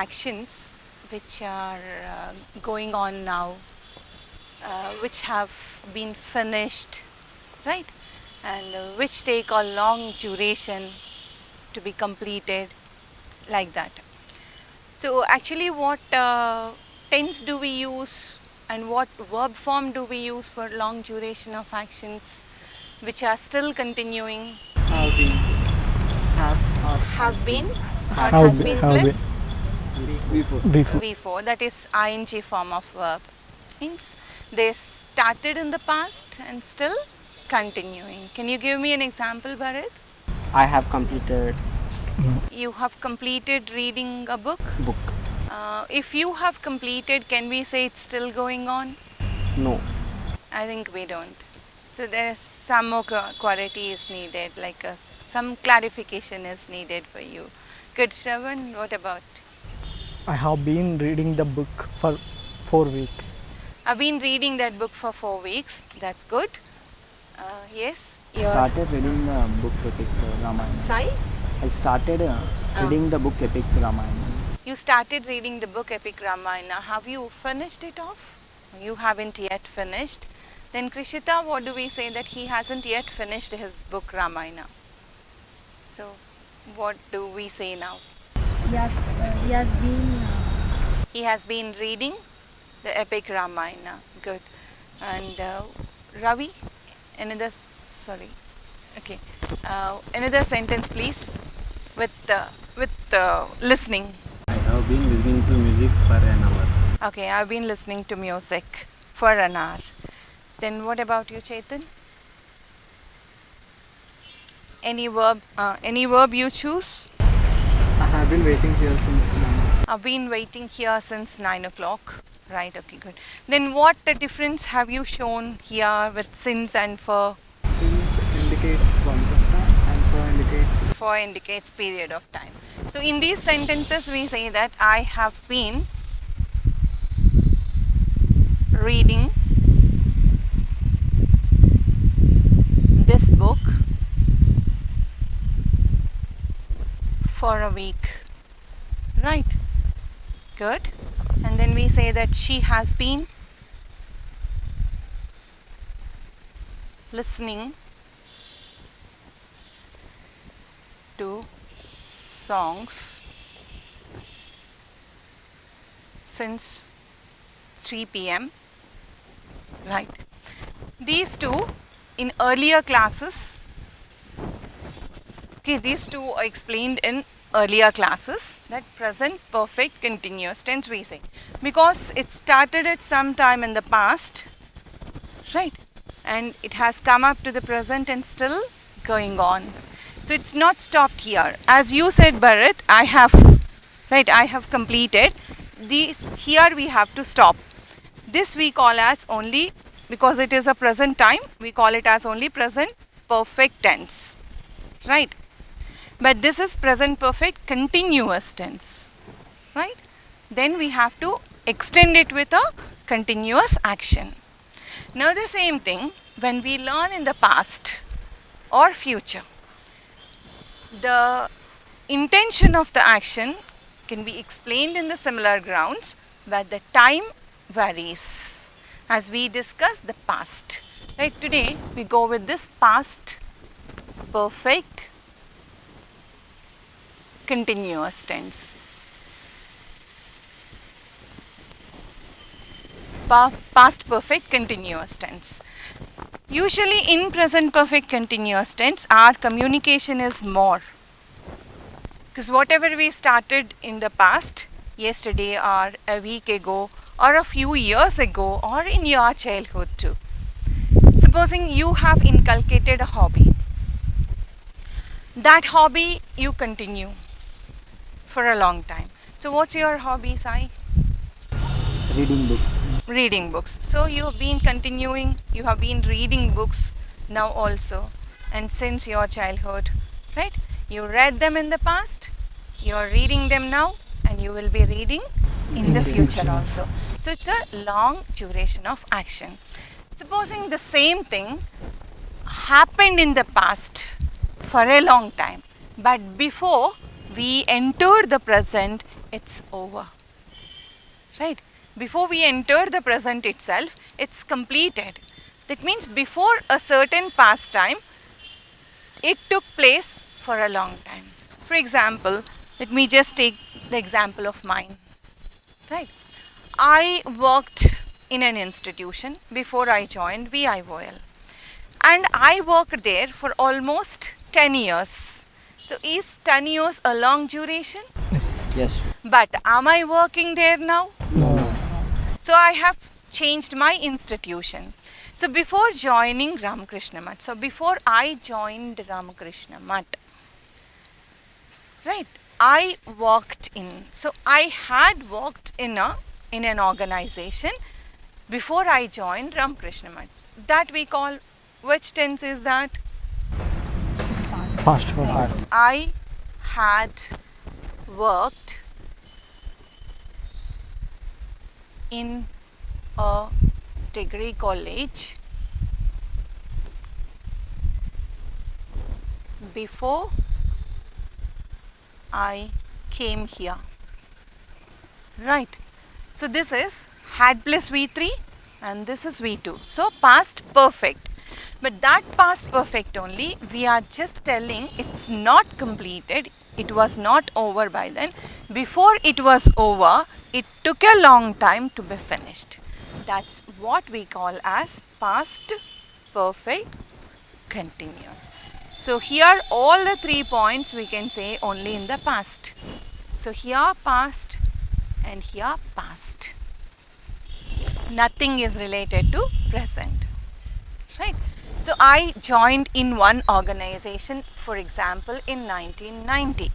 actions which are going on now, which have been finished, right? And which take a long duration to be completed, like that. So actually what tense do we use and what verb form do we use for long duration of actions which are still continuing? Have been. Has been or Have has been, been have been. plus Before. Before. V4, that is ing form of verb. Means they started in the past and still continuing. Can you give me an example, Bharat? I have completed You have completed reading a book. book. If you have completed, can we say it's still going on? No. I think we don't. So there's some more quality is needed, like some clarification is needed for you. Good, Shravan, what about? I have been reading the book for 4 weeks. I've been reading that book for 4 weeks. That's good. Yes. Started reading the book Epic Ramayana. Sai? I started reading the book Epic Ramayana. You started reading the book Epic Ramayana. Have you finished it off? You haven't yet finished. Then Krishita, what do we say that he hasn't yet finished his book Ramayana? So, what do we say now? He has been reading the Epic Ramayana. Good. And Ravi, another sentence, please, with listening. I have been listening to music for an hour. Okay, I've been listening to music for an hour. Then what about you, Chetan? Any verb you choose? I have been waiting here since long. I've been waiting here since 9 o'clock. Right, okay, good. Then what difference have you shown here with since and for? Since indicates point of time and For indicates period of time. So in these sentences we say that I have been reading this book for a week. Right. Good. And then we say that she has been listening to songs since 3 p.m. Right. These two in earlier classes, these two are explained in earlier classes, that present perfect continuous tense we say, because it started at some time in the past, right, and it has come up to the present and still going on. So it's not stopped here. As you said, Bharat, I have completed. Here we have to stop. This we call as only, because it is a present time, we call it as only present perfect tense, right? But this is present perfect continuous tense, right? Then we have to extend it with a continuous action. Now the same thing when we learn in the past or future, the intention of the action can be explained in the similar grounds, but the time varies. As we discuss the past, right? Today we go with this past perfect continuous tense. Past perfect continuous tense. Usually in present perfect continuous tense, our communication is more, because whatever we started in the past, yesterday or a week ago or a few years ago or in your childhood too. Supposing you have inculcated a hobby, that hobby you continue for a long time. So what's your hobby, Sai? Reading books. Reading books. So you have been continuing, you have been reading books now also, and since your childhood, right? You read them in the past, you are reading them now, and you will be reading in the future also. So it's a long duration of action. Supposing the same thing happened in the past for a long time, but before we entered the present, it's over. Right? Before we enter the present itself, it's completed. That means before a certain past time, it took place for a long time. For example, let me just take the example of mine. Right? I worked in an institution before I joined VIOL. And I worked there for almost 10 years. So is 10 years a long duration? Yes. But am I working there now? No. So I have changed my institution. So before joining Ramakrishna Math, so before I joined Ramakrishna Math, right, I worked in, so I had worked in an organization before I joined Ramakrishna Math. That we call, which tense is that? Past perfect. I had worked in a degree college before I came here. Right. So this is had plus V3 and this is V2. So past perfect. But that past perfect only, we are just telling it's not completed, it was not over by then. Before it was over, it took a long time to be finished. That's what we call as past perfect continuous. So here all the 3 points we can say only in the past. So here past and here past. Nothing is related to present. Right? So I joined in one organization, for example, in 1990.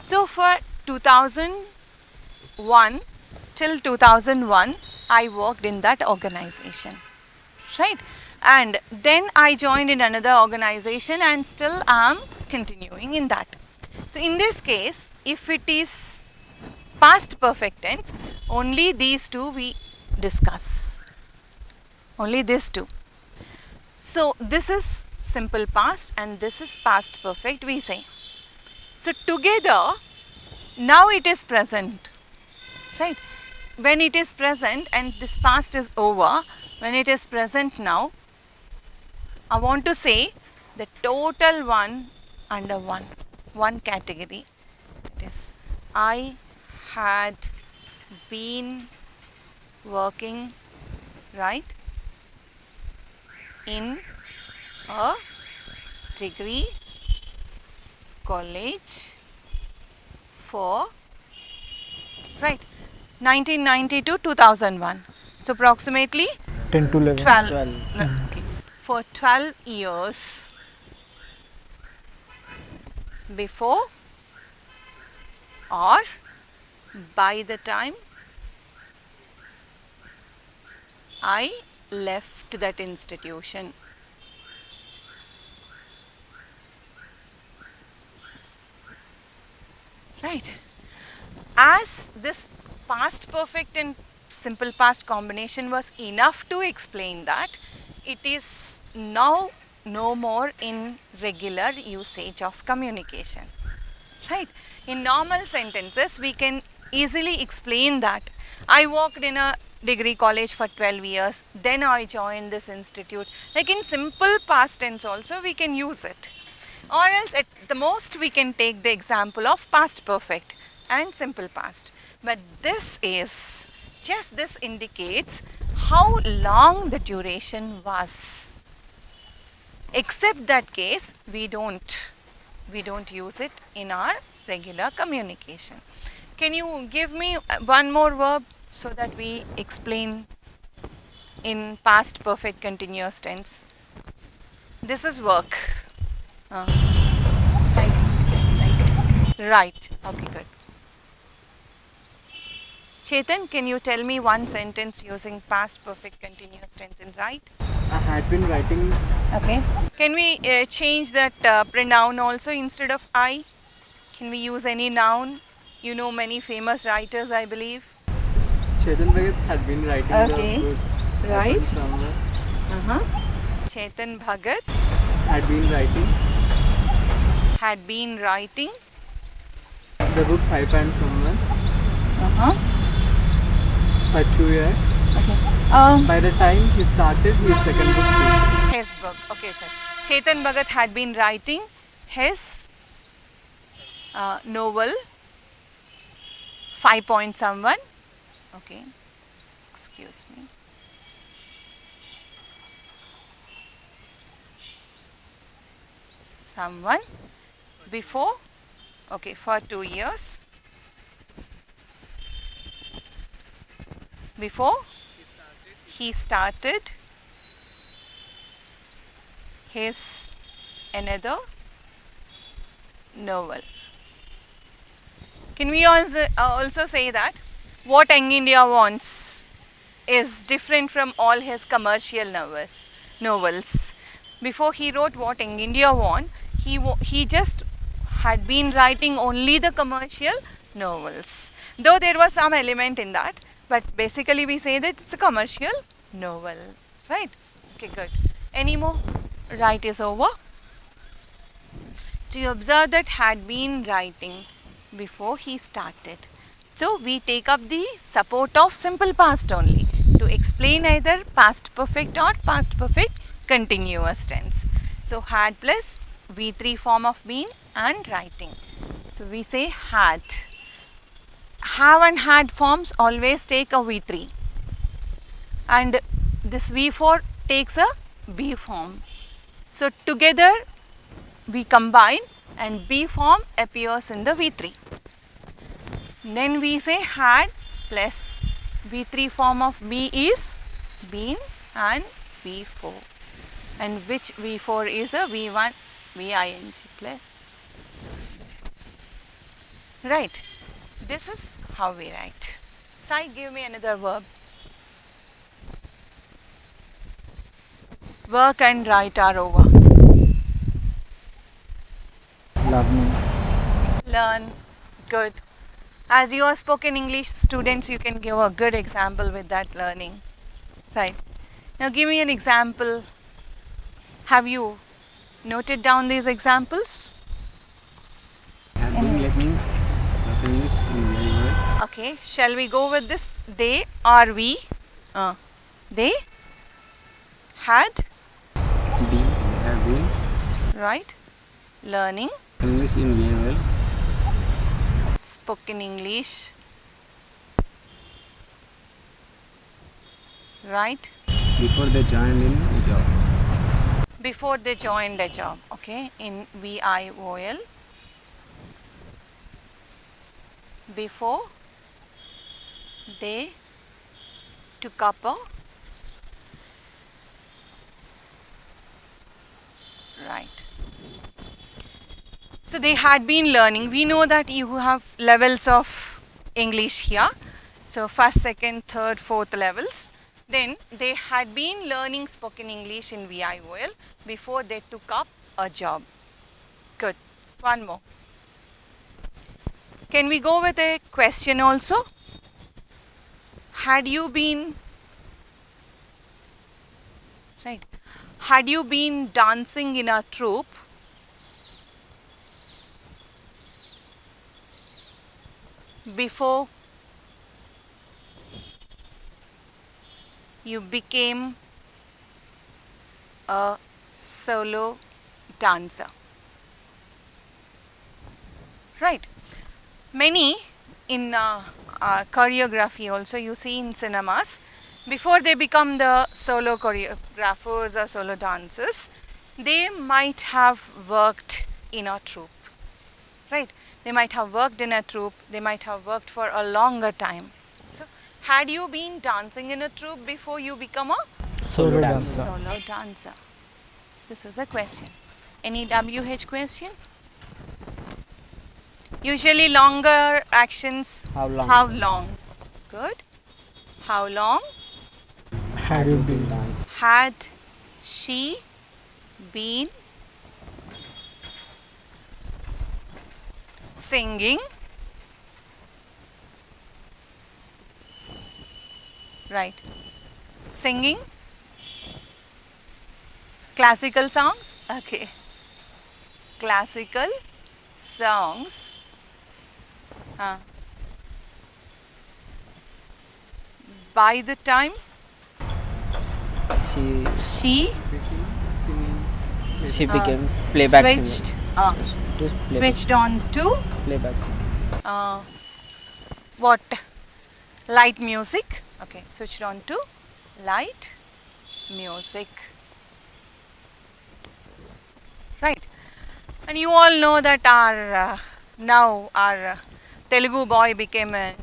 So for 2001 till 2001, I worked in that organization. Right? And then I joined in another organization and still am continuing in that. So in this case, if it is past perfect tense, only these two we discuss. Only these two. So this is simple past and this is past perfect, we say. So together, now it is present. Right? When it is present and this past is over, when it is present now, I want to say the total one under one category. It is I had been working, right, in a degree college for, right, 1990 to 2001. So approximately 10 to 11. 12. 12. No, okay. For 12 years before or by the time I left that institution. Right. As this past perfect and simple past combination was enough to explain that, it is now no more in regular usage of communication. Right. In normal sentences, we can easily explain that I worked in a degree college for 12 years, then I joined this institute. Like in simple past tense also we can use it. Or else at the most we can take the example of past perfect and simple past. But this is, just this indicates how long the duration was. Except that case, we don't use it in our regular communication. Can you give me one more verb so that we explain in past perfect continuous tense? This is work. Right. Okay, good. Chetan, can you tell me one sentence using past perfect continuous tense in right? I had been writing. Okay. Can we change that pronoun also instead of I? Can we use any noun? You know many famous writers, I believe. Chetan Bhagat had been writing Okay. the book. Right. Somewhere. Chetan Bhagat Had been writing. had been writing the book Five and Someone Uh-huh. for 2 years. Okay. By the time he started his second book, His book. Okay, sir. Chetan Bhagat had been writing his novel 5 Point Someone. Okay. Excuse me. Someone before, okay, for 2 years. Before he started his another novel. Can we also say that what Young India wants is different from all his commercial novels. Before he wrote What Young India Want, he just had been writing only the commercial novels. Though there was some element in that, but basically we say that it's a commercial novel, right? Okay, good. Any more? Right is over. So you observe that had been writing before he started. So we take up the support of simple past only to explain either past perfect or past perfect continuous tense. So had plus V3 form of been and writing. So we say had. Have and had forms always take a V3 and this V4 takes a B form. So together we combine and B form appears in the V3. Then we say had plus V3 form of B is been and V4. And which V4 is a V1 VING plus. Right. This is how we write. Sai, give me another verb. Work and write are over. Learning. Learn. Good. As you are spoken English students, you can give a good example with that learning. Right. Now give me an example. Have you noted down these examples? Have been listening English in very well. Okay. Shall we go with this? They or we? They had, They have been right, learning English in very well. spoken English, right, Before they joined in a job. before they joined a job, okay, in VIOL, before they took up a, right. So they had been learning. We know that you have levels of English here. So first, second, third, fourth levels. Then they had been learning spoken English in VIOL before they took up a job. Good. One more. Can we go with a question also? Had you been, right, had you been dancing in a troupe before you became a solo dancer? Right. Many in choreography also you see in cinemas, before they become the solo choreographers or solo dancers, they might have worked in a troupe. Right. They might have worked in a troupe, they might have worked for a longer time. So, had you been dancing in a troupe before you become a Solo dancer. solo dancer? This is a question. Any WH question? Usually longer actions. How long? How long? Good. How long Have you been? had she been singing? Right. Singing classical songs? Okay. Classical songs Uh, by the time She she Singing. became playback switched, singer. Just switched on to playback singer. what? Light music. Okay, switched on to light music. Right. And you all know that our now our Telugu boy became an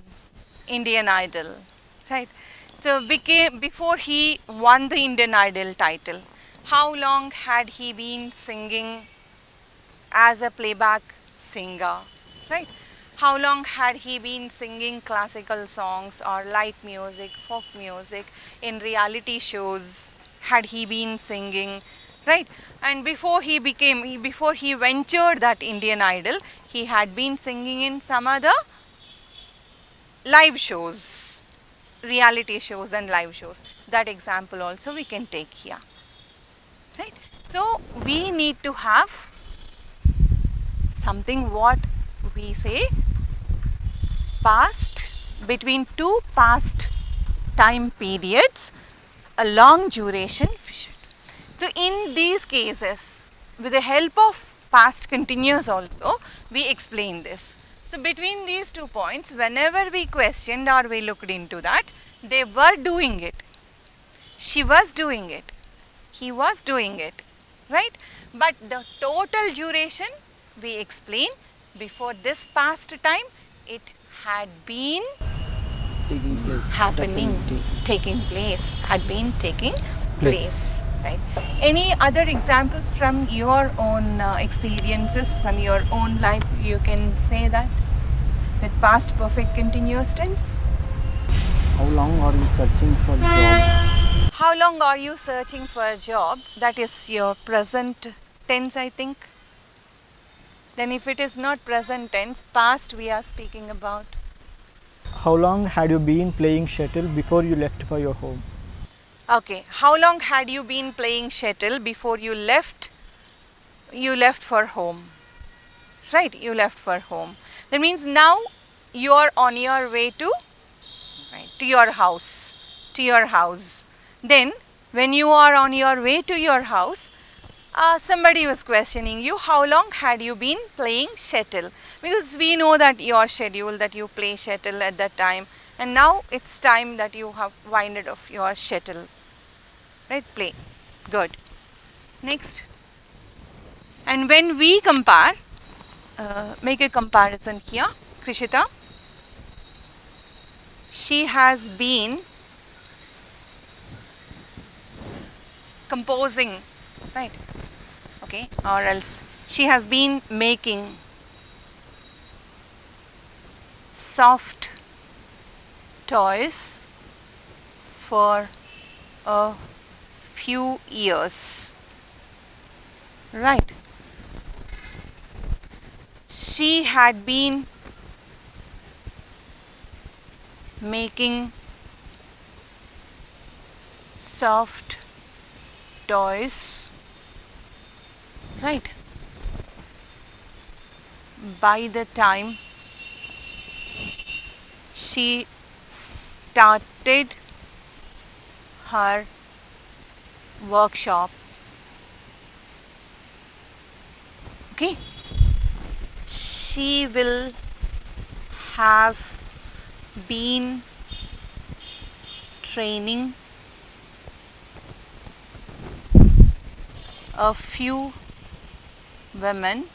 Indian Idol, right? So before he won the Indian Idol title, how long had he been singing as a playback singer, right? How long had he been singing classical songs or light music, folk music in reality shows? Had he been singing, right? And before he ventured that Indian Idol, he had been singing in some other live shows, reality shows and live shows. That example also we can take here, right? So we need to have something what we say past, between two past time periods, a long duration. So in these cases, with the help of past continuous also, we explain this. So between these 2 points, whenever we questioned or we looked into that, they were doing it. She was doing it. He was doing it, right? But the total duration we explain, before this past time, it had been Taking place. happening, Definitely. taking place, had been taking place, right? Any other examples from your own experiences, from your own life, you can say that with past perfect continuous tense? How long are you searching for job? How long are you searching for a job? That is your present tense, I think. Then if it is not present tense, past we are speaking about. How long had you been playing shuttle before you left for your home? Okay, how long had you been playing shuttle before you left? You left for home, right? You left for home. That means now you are on your way to, right, to your house, to your house. Then when you are on your way to your house, somebody was questioning you, how long had you been playing shuttle? Because we know that your schedule, that you play shuttle at that time, and now it's time that you have winded off your shuttle, right? Play. Good. Next. And when we compare, make a comparison here, Krishita. She has been composing, right? Okay, or else she has been making soft toys for a few years, right? She had been making soft toys, right, by the time she started her workshop. Okay, she will have been training a few women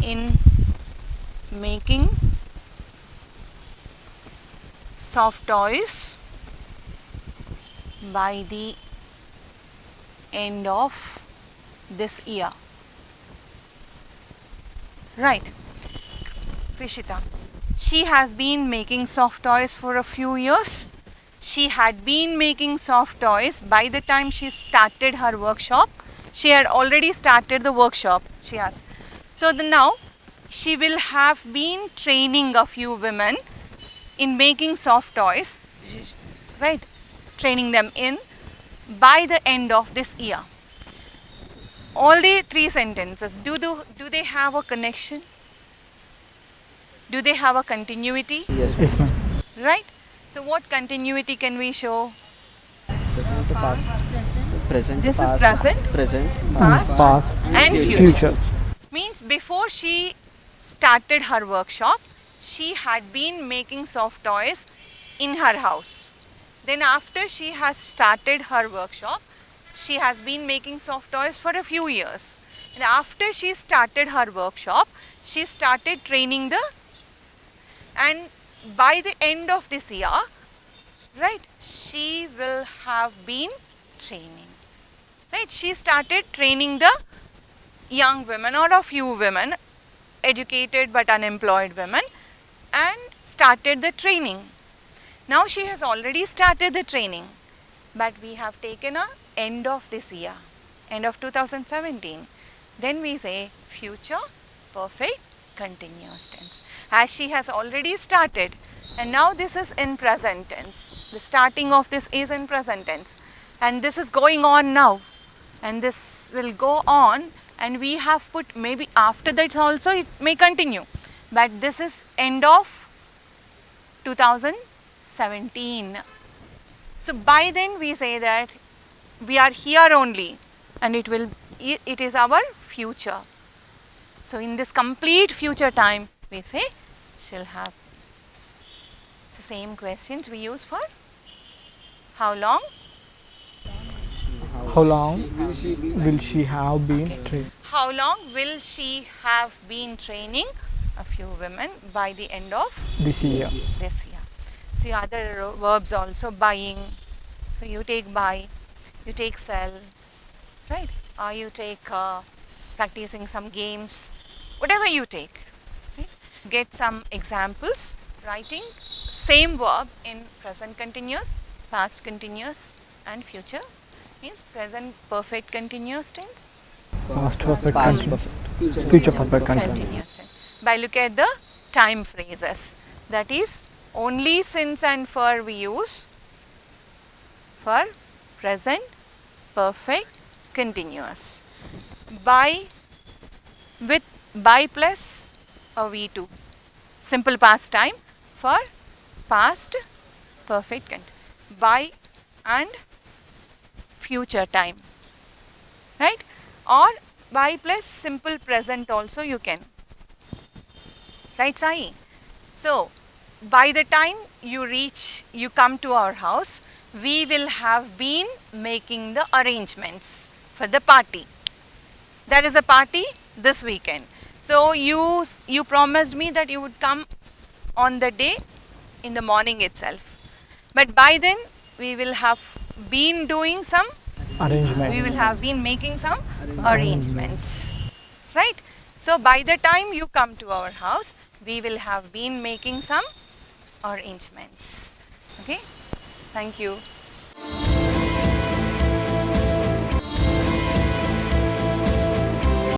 in making soft toys by the end of this year, right? Krishita, she has been making soft toys for a few years. She had been making soft toys by the time she started her workshop. She had already started the workshop, she has. So now she will have been training a few women in making soft toys, right? Training them in by the end of this year. All the three sentences, do they have a connection? Do they have a continuity? Yes, ma'am. Right? So what continuity can we show? Present to past. Present to This is past. present, Present. past, Past, and future. future. Means before she started her workshop, she had been making soft toys in her house. Then after she has started her workshop, she has been making soft toys for a few years. And after she started her workshop, she started training and by the end of this year, right, she will have been training. Right, she started training the young women or a few women, educated but unemployed women, and started the training. Now she has already started the training, but we have taken a end of this year, end of 2017. Then we say future perfect continuous tense. As she has already started, and now this is in present tense. The starting of this is in present tense, and this is going on now, and this will go on, and we have put maybe after that also it may continue, but this is end of 2017. So by then we say that we are here only, and it is our future. So in this complete future time we say she'll have. So same questions we use for how long, How long will she have been trained? how long will she have been training a few women by the end of This year. this year. So other verbs also, buying, so you take buy, you take sell, right, or you take practicing some games, whatever you take, right? Get some examples, writing same verb in present continuous, past continuous and future, means present perfect continuous tense, Past perfect Past continuous. perfect. Future perfect continuous. continuous tense. By look at the time phrases, that is only since and for we use for present perfect continuous. By with by plus a V2, simple past time for past perfect continuous. By and future time, right, or by plus simple present also you can, right Sai? So by the time you come to our house, we will have been making the arrangements for the party. There is a party this weekend, so you promised me that you would come on the day in the morning itself, but by then we will have been doing some, Arrangement. we will have been making some arrangements, right? So by the time you come to our house, we will have been making some arrangements. Okay, thank you.